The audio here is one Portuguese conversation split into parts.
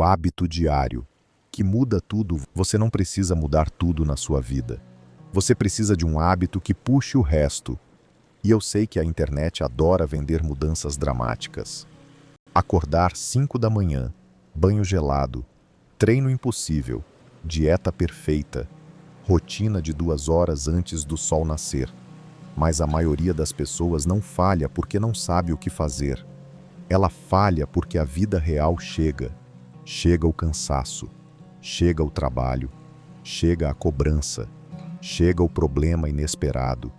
o hábito diário, que muda tudo. Você não precisa mudar tudo na sua vida. Você precisa de um hábito que puxe o resto. E eu sei que a internet adora vender mudanças dramáticas. Acordar 5 da manhã, banho gelado, treino impossível, dieta perfeita, rotina de 2 horas antes do sol nascer. Mas a maioria das pessoas não falha porque não sabe o que fazer. Ela falha porque a vida real chega. Chega o cansaço, chega o trabalho, chega a cobrança, chega o problema inesperado.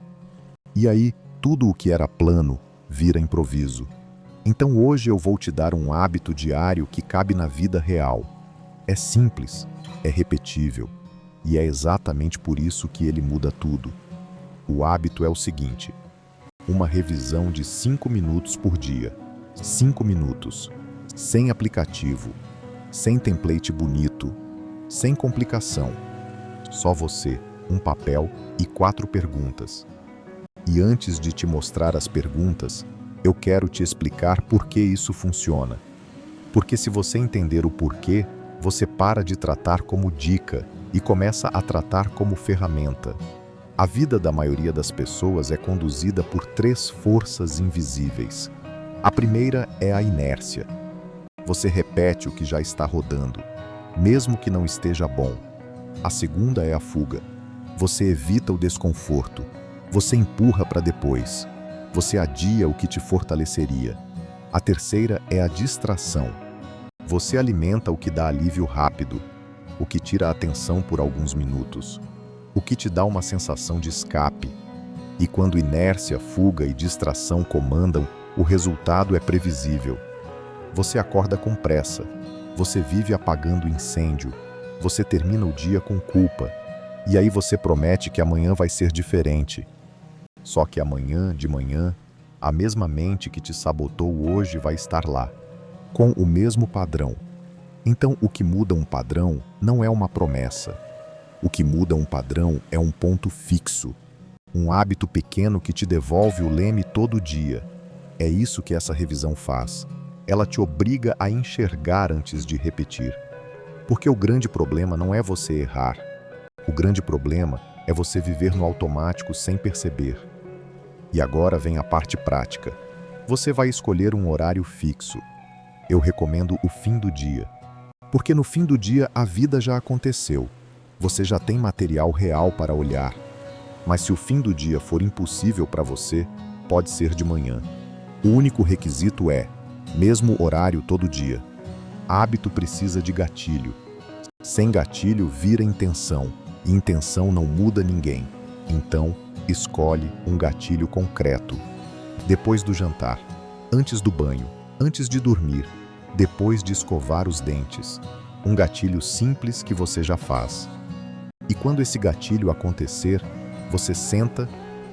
E aí, tudo o que era plano vira improviso. Então hoje eu vou te dar um hábito diário que cabe na vida real. É simples, é repetível, e é exatamente por isso que ele muda tudo. O hábito é o seguinte: uma revisão de 5 minutos por dia. 5 minutos, sem aplicativo, sem template bonito, sem complicação. Só você, um papel e 4 perguntas. E antes de te mostrar as perguntas, eu quero te explicar por que isso funciona. Porque se você entender o porquê, você para de tratar como dica e começa a tratar como ferramenta. A vida da maioria das pessoas é conduzida por 3 forças invisíveis. A primeira é a inércia. Você repete o que já está rodando, mesmo que não esteja bom. A segunda é a fuga. Você evita o desconforto. Você empurra para depois. Você adia o que te fortaleceria. A terceira é a distração. Você alimenta o que dá alívio rápido, o que tira a atenção por alguns minutos, o que te dá uma sensação de escape. E quando inércia, fuga e distração comandam, o resultado é previsível. Você acorda com pressa, você vive apagando incêndio, você termina o dia com culpa, e aí você promete que amanhã vai ser diferente. Só que amanhã, de manhã, a mesma mente que te sabotou hoje vai estar lá, com o mesmo padrão. Então, o que muda um padrão não é uma promessa. O que muda um padrão é um ponto fixo, um hábito pequeno que te devolve o leme todo dia. É isso que essa revisão faz. Ela te obriga a enxergar antes de repetir. Porque o grande problema não é você errar. O grande problema é você viver no automático sem perceber. E agora vem a parte prática. Você vai escolher um horário fixo. Eu recomendo o fim do dia. Porque no fim do dia a vida já aconteceu. Você já tem material real para olhar. Mas se o fim do dia for impossível para você, pode ser de manhã. O único requisito é, mesmo horário todo dia. Hábito precisa de gatilho. Sem gatilho vira intenção, e intenção não muda ninguém. Então, escolhe um gatilho concreto. Depois do jantar, antes do banho, antes de dormir, depois de escovar os dentes. Um gatilho simples que você já faz. E quando esse gatilho acontecer, você senta,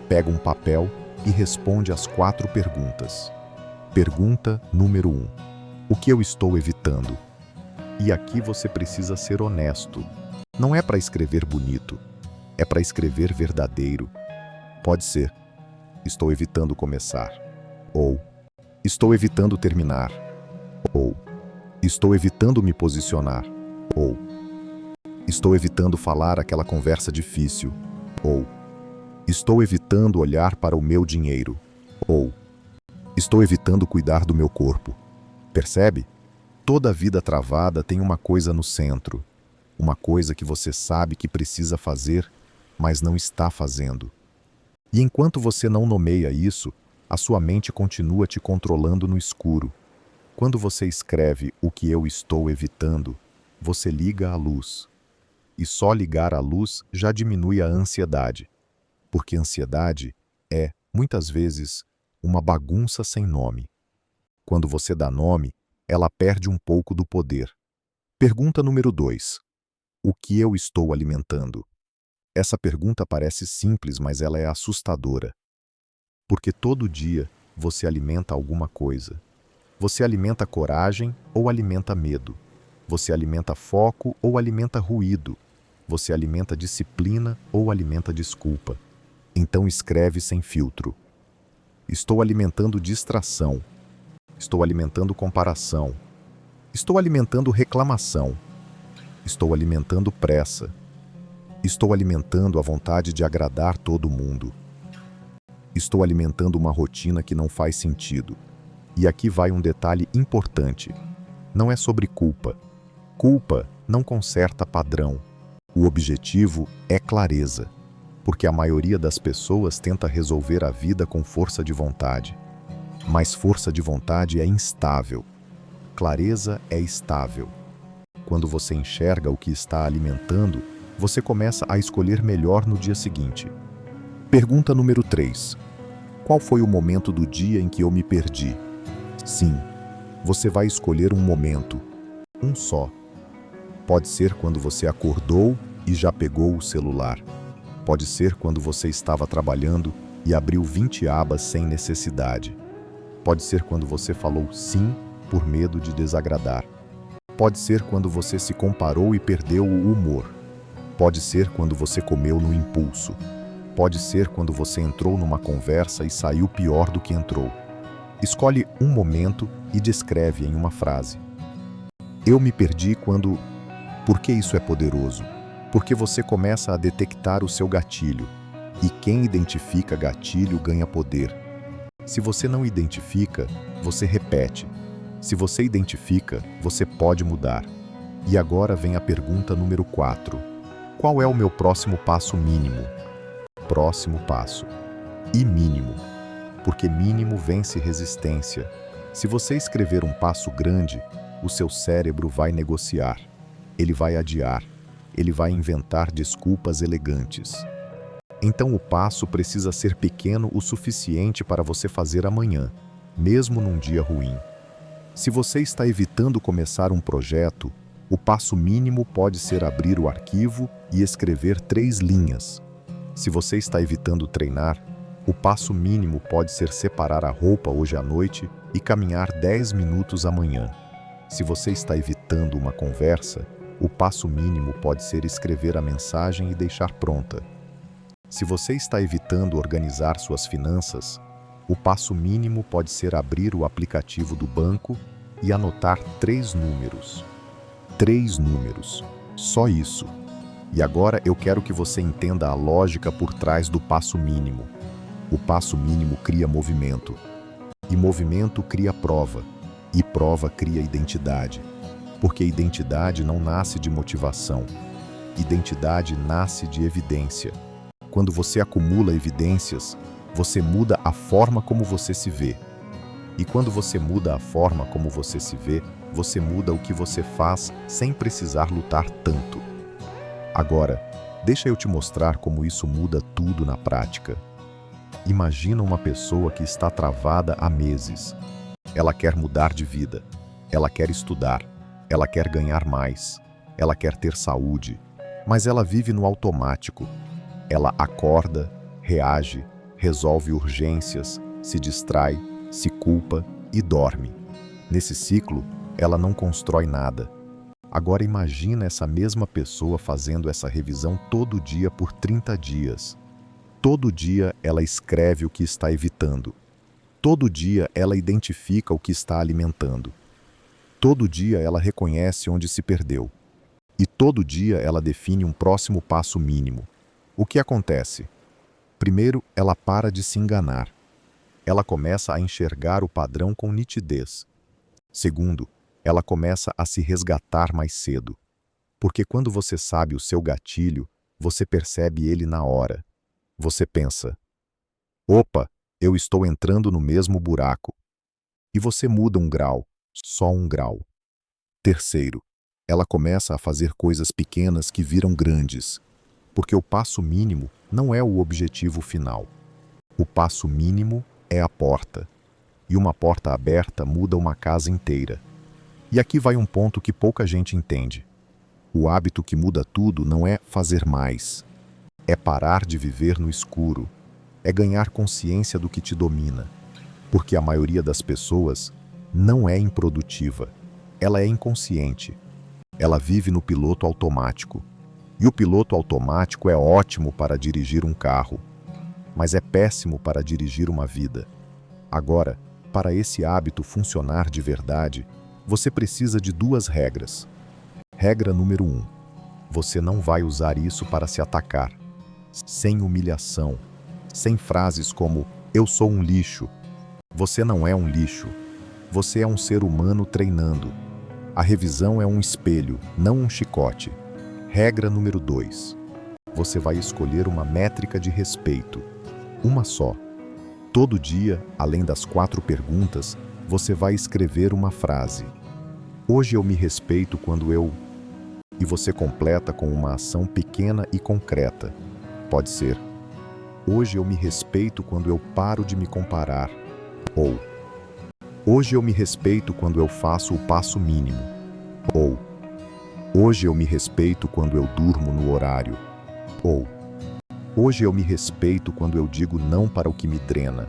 pega um papel e responde as 4 perguntas. Pergunta número 1. O que eu estou evitando? E aqui você precisa ser honesto. Não é para escrever bonito, é para escrever verdadeiro. Pode ser: estou evitando começar. Ou estou evitando terminar. Ou estou evitando me posicionar. Ou estou evitando falar aquela conversa difícil. Ou estou evitando olhar para o meu dinheiro. Ou estou evitando cuidar do meu corpo. Percebe? Toda vida travada tem uma coisa no centro. Uma coisa que você sabe que precisa fazer, mas não está fazendo. E enquanto você não nomeia isso, a sua mente continua te controlando no escuro. Quando você escreve o que eu estou evitando, você liga a luz. E só ligar a luz já diminui a ansiedade. Porque ansiedade é, muitas vezes, uma bagunça sem nome. Quando você dá nome, ela perde um pouco do poder. Pergunta número 2. O que eu estou alimentando? Essa pergunta parece simples, mas ela é assustadora. Porque todo dia você alimenta alguma coisa. Você alimenta coragem ou alimenta medo. Você alimenta foco ou alimenta ruído. Você alimenta disciplina ou alimenta desculpa. Então escreve sem filtro. Estou alimentando distração. Estou alimentando comparação. Estou alimentando reclamação. Estou alimentando pressa. Estou alimentando a vontade de agradar todo mundo. Estou alimentando uma rotina que não faz sentido. E aqui vai um detalhe importante. Não é sobre culpa. Culpa não conserta padrão. O objetivo é clareza, porque a maioria das pessoas tenta resolver a vida com força de vontade. Mas força de vontade é instável. Clareza é estável. Quando você enxerga o que está alimentando, você começa a escolher melhor no dia seguinte. Pergunta número 3. Qual foi o momento do dia em que eu me perdi? Sim, você vai escolher um momento, um só. Pode ser quando você acordou e já pegou o celular. Pode ser quando você estava trabalhando e abriu 20 abas sem necessidade. Pode ser quando você falou sim por medo de desagradar. Pode ser quando você se comparou e perdeu o humor. Pode ser quando você comeu no impulso. Pode ser quando você entrou numa conversa e saiu pior do que entrou. Escolhe um momento e descreve em uma frase. Eu me perdi quando... Por que isso é poderoso? Porque você começa a detectar o seu gatilho. E quem identifica gatilho ganha poder. Se você não identifica, você repete. Se você identifica, você pode mudar. E agora vem a pergunta número 4. Qual é o meu próximo passo mínimo? Próximo passo. E mínimo. Porque mínimo vence resistência. Se você escrever um passo grande, o seu cérebro vai negociar. Ele vai adiar. Ele vai inventar desculpas elegantes. Então o passo precisa ser pequeno o suficiente para você fazer amanhã, mesmo num dia ruim. Se você está evitando começar um projeto, o passo mínimo pode ser abrir o arquivo e escrever 3 linhas. Se você está evitando treinar, o passo mínimo pode ser separar a roupa hoje à noite e caminhar 10 minutos amanhã. Se você está evitando uma conversa, o passo mínimo pode ser escrever a mensagem e deixar pronta. Se você está evitando organizar suas finanças, o passo mínimo pode ser abrir o aplicativo do banco e anotar 3 números. 3 números. Só isso. E agora eu quero que você entenda a lógica por trás do passo mínimo. O passo mínimo cria movimento. E movimento cria prova. E prova cria identidade. Porque identidade não nasce de motivação. Identidade nasce de evidência. Quando você acumula evidências, você muda a forma como você se vê. E quando você muda a forma como você se vê, você muda o que você faz sem precisar lutar tanto. Agora, deixa eu te mostrar como isso muda tudo na prática. Imagina uma pessoa que está travada há meses. Ela quer mudar de vida. Ela quer estudar. Ela quer ganhar mais. Ela quer ter saúde. Mas ela vive no automático. Ela acorda, reage, resolve urgências, se distrai, se culpa e dorme. Nesse ciclo, ela não constrói nada. Agora imagina essa mesma pessoa fazendo essa revisão todo dia por 30 dias. Todo dia ela escreve o que está evitando. Todo dia ela identifica o que está alimentando. Todo dia ela reconhece onde se perdeu. E todo dia ela define um próximo passo mínimo. O que acontece? Primeiro, ela para de se enganar. Ela começa a enxergar o padrão com nitidez. Segundo, ela começa a se resgatar mais cedo. Porque quando você sabe o seu gatilho, você percebe ele na hora. Você pensa, opa, eu estou entrando no mesmo buraco. E você muda um grau, só um grau. Terceiro, ela começa a fazer coisas pequenas que viram grandes. Porque o passo mínimo não é o objetivo final. O passo mínimo é a porta. E uma porta aberta muda uma casa inteira. E aqui vai um ponto que pouca gente entende. O hábito que muda tudo não é fazer mais. É parar de viver no escuro. É ganhar consciência do que te domina. Porque a maioria das pessoas não é improdutiva. Ela é inconsciente. Ela vive no piloto automático. E o piloto automático é ótimo para dirigir um carro, mas é péssimo para dirigir uma vida. Agora, para esse hábito funcionar de verdade, Você precisa de 2 regras. Regra número 1. Você não vai usar isso para se atacar. Sem humilhação. Sem frases como "eu sou um lixo". Você não é um lixo. Você é um ser humano treinando. A revisão é um espelho, não um chicote. Regra número 2. Você vai escolher uma métrica de respeito. Uma só. Todo dia, além das 4 perguntas, você vai escrever uma frase. Hoje eu me respeito quando eu... E você completa com uma ação pequena e concreta. Pode ser: hoje eu me respeito quando eu paro de me comparar. Ou: hoje eu me respeito quando eu faço o passo mínimo. Ou: hoje eu me respeito quando eu durmo no horário. Ou: hoje eu me respeito quando eu digo não para o que me drena.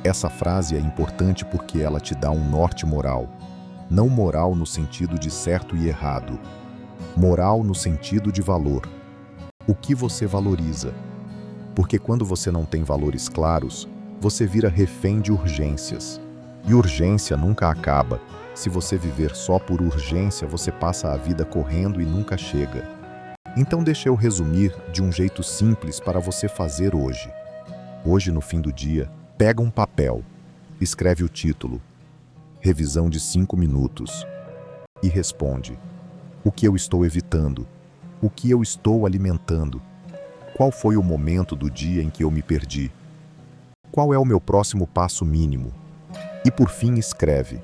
Essa frase é importante porque ela te dá um norte moral. Não moral no sentido de certo e errado. Moral no sentido de valor. O que você valoriza? Porque quando você não tem valores claros, você vira refém de urgências. E urgência nunca acaba. Se você viver só por urgência, você passa a vida correndo e nunca chega. Então deixa eu resumir de um jeito simples para você fazer hoje. Hoje, no fim do dia, pega um papel, escreve o título, revisão de 5 minutos, e responde: o que eu estou evitando? O que eu estou alimentando? Qual foi o momento do dia em que eu me perdi? Qual é o meu próximo passo mínimo? E por fim escreve: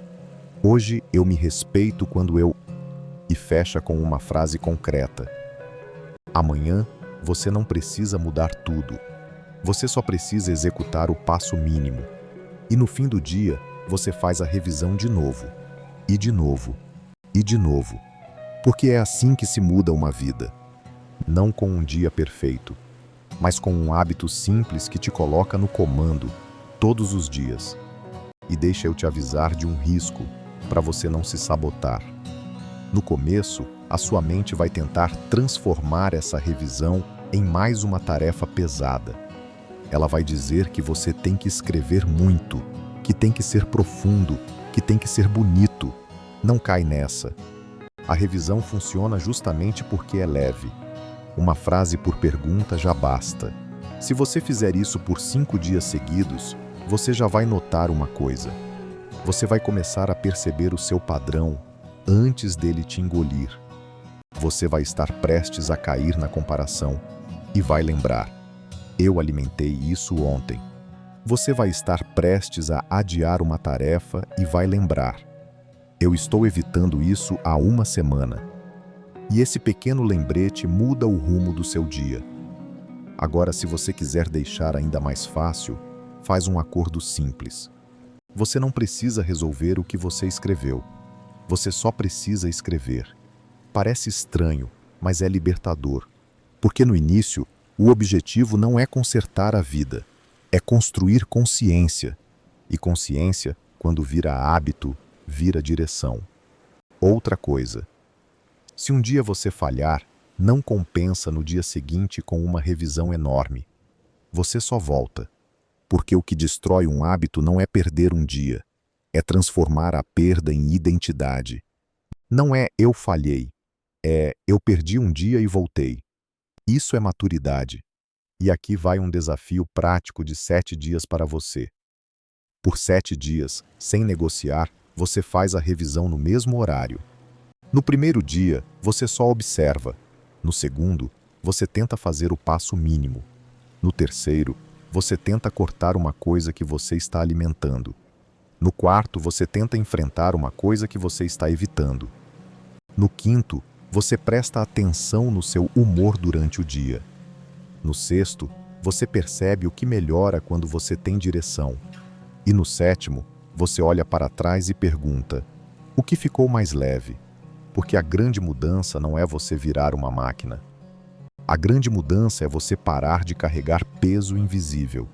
hoje eu me respeito quando eu... E fecha com uma frase concreta. Amanhã, você não precisa mudar tudo. Você só precisa executar o passo mínimo. E no fim do dia, você faz a revisão de novo. E de novo. E de novo. Porque é assim que se muda uma vida. Não com um dia perfeito, mas com um hábito simples que te coloca no comando, todos os dias. E deixa eu te avisar de um risco, para você não se sabotar. No começo, a sua mente vai tentar transformar essa revisão em mais uma tarefa pesada. Ela vai dizer que você tem que escrever muito, que tem que ser profundo, que tem que ser bonito. Não cai nessa. A revisão funciona justamente porque é leve. Uma frase por pergunta já basta. Se você fizer isso por 5 dias seguidos, você já vai notar uma coisa. Você vai começar a perceber o seu padrão antes dele te engolir. Você vai estar prestes a cair na comparação e vai lembrar: eu alimentei isso ontem. Você vai estar prestes a adiar uma tarefa e vai lembrar: eu estou evitando isso há 1 semana. E esse pequeno lembrete muda o rumo do seu dia. Agora, se você quiser deixar ainda mais fácil, faz um acordo simples. Você não precisa resolver o que você escreveu. Você só precisa escrever. Parece estranho, mas é libertador. Porque no início, o objetivo não é consertar a vida, é construir consciência. E consciência, quando vira hábito, vira direção. Outra coisa. Se um dia você falhar, não compensa no dia seguinte com uma revisão enorme. Você só volta. Porque o que destrói um hábito não é perder um dia, é transformar a perda em identidade. Não é eu falhei, é eu perdi um dia e voltei. Isso é maturidade. E aqui vai um desafio prático de 7 dias para você. Por 7 dias, sem negociar, você faz a revisão no mesmo horário. No primeiro dia, você só observa. No segundo, você tenta fazer o passo mínimo. No terceiro, você tenta cortar uma coisa que você está alimentando. No quarto, você tenta enfrentar uma coisa que você está evitando. No quinto, você presta atenção no seu humor durante o dia. No sexto, você percebe o que melhora quando você tem direção. E no sétimo, você olha para trás e pergunta: o que ficou mais leve? Porque a grande mudança não é você virar uma máquina. A grande mudança é você parar de carregar peso invisível.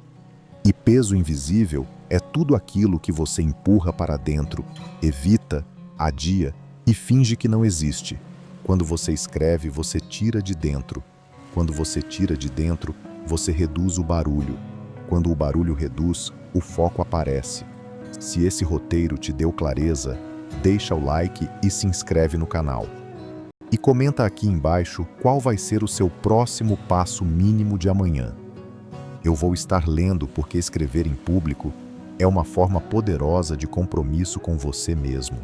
E peso invisível é tudo aquilo que você empurra para dentro, evita, adia e finge que não existe. Quando você escreve, você tira de dentro. Quando você tira de dentro, você reduz o barulho. Quando o barulho reduz, o foco aparece. Se esse roteiro te deu clareza, deixa o like e se inscreve no canal. E comenta aqui embaixo qual vai ser o seu próximo passo mínimo de amanhã. Eu vou estar lendo porque escrever em público é uma forma poderosa de compromisso com você mesmo.